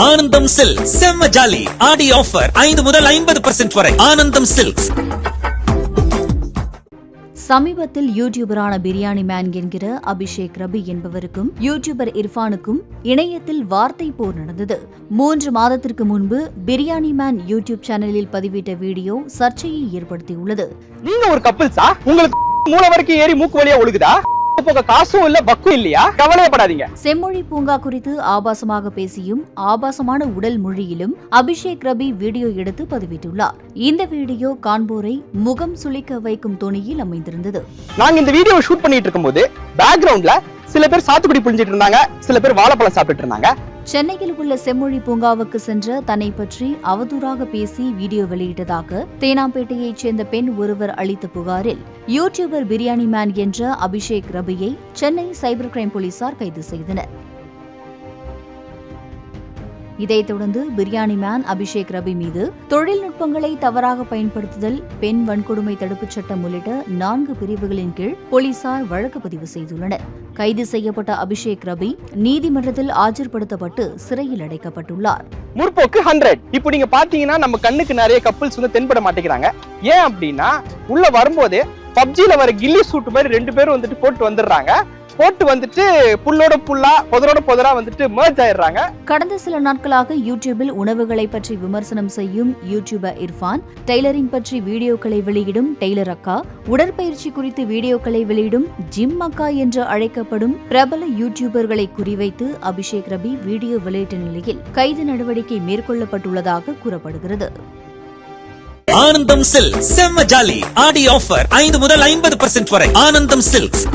ஆனந்தம் சில்க் செம்ம ஜாலி ஆடி ஆஃபர் 5 முதல் 50% வரை. ஆனந்தம் சில்க்ஸ். சமீபத்தில் யூடியூபரான பிரியாணி மேன் என்கிற அபிஷேக் ரபி என்பவருக்கும் யூடியூபர் இர்ஃபானுக்கும் இணையத்தில் வார்த்தை போர் நடந்தது. 3 மாதத்திற்கு முன்பு பிரியாணி மேன் யூடியூப் சேனலில் பதிவிட்ட வீடியோ சர்ச்சையை ஏற்படுத்தியுள்ளது. நீங்க ஒரு கப்பிள்ஸா? உங்களுக்கு மூளை வரைக்கும் ஏறி மூக்கு வழியா ஒழுகுதா? காசும் இல்ல பக்கும் இல்லையா? கவலையப்படாதீங்க. செம்மொழி பூங்கா குறித்து ஆபாசமாக பேசியும் ஆபாசமான உடல் மொழியிலும் அபிஷேக் ரபி வீடியோ எடுத்து பதிவிட்டுள்ளார். இந்த வீடியோ காண்போரை முகம் சுளிக்க வைக்கும் தொனியில் அமைந்திருந்தது. நாங்க இந்த வீடியோ ஷூட் பண்ணிட்டு இருக்கும்போது பேக்ரவுண்ட்ல சில பேர் சாத்துக்குடி புழிஞ்சிட்டு இருந்தாங்க, சில பேர் வாழைப்பழம் சாப்பிட்டு இருந்தாங்க. சென்னையில் உள்ள செம்மொழி பூங்காவுக்கு சென்ற தன்னை பற்றி அவதூறாக பேசி வீடியோ வெளியிட்டதாக தேனாம்பேட்டையைச் சேர்ந்த பெண் ஒருவர் அளித்த புகாரில் யூடியூபர் பிரியாணி மேன் என்ற அபிஷேக் ரபியை சென்னை சைபர் கிரைம் போலீசார் கைது செய்தனர். இதைத் தொடர்ந்து பிரியாணி மேன் அபிஷேக் ரபி மீது தொழில்நுட்பங்களை தவறாக பயன்படுத்துதல், பெண் வன்கொடுமை தடுப்புச் சட்டம் உள்ளிட்ட 4 பிரிவுகளின் கீழ் போலீசார் வழக்கு பதிவு செய்துள்ளனர். கைது செய்யப்பட்ட அபிஷேக் ரபி நீதிமன்றத்தில் ஆஜர்படுத்தப்பட்டு சிறையில் அடைக்கப்பட்டுள்ளார். முற்போக்கு 100. இப்போ நீங்க பாத்தீங்கன்னா நம்ம கண்ணுக்கு நிறைய கப்பிள்ஸ் தென்பட மாட்டேங்கிறாங்க. ஏன் அப்படின்னா உள்ள வரும்போதே பப்ஜில வர கில்லி சூட் மாதிரி 2 பேரும் போட்டு வந்துடுறாங்க. போட்டு புல்லோட புல்லா புதரோட புதரா மர்ஜ் ஆயிடுறாங்க. கடந்த சில நாட்களாக யூடியூபில் உணவுகளை பற்றி விமர்சனம் செய்யும் யூடியூபர் இர்ஃபான், டெய்லரிங் பற்றி வீடியோக்களை வெளியிடும் டெய்லர் அக்கா, உடற்பயிற்சி குறித்து வீடியோக்களை வெளியிடும் ஜிம் அக்கா என்று அழைக்கப்படும் பிரபல யூடியூபர்களை குறிவைத்து அபிஷேக் ரபி வீடியோ வெளியிட்ட நிலையில் கைது நடவடிக்கை மேற்கொள்ளப்பட்டுள்ளதாக கூறப்படுகிறது. ஆனந்தம் சில்க் செம்ம ஜாலி ஆடி ஆஃபர் 5 முதல் 50% வரை. ஆனந்தம் சில்க்ஸ்.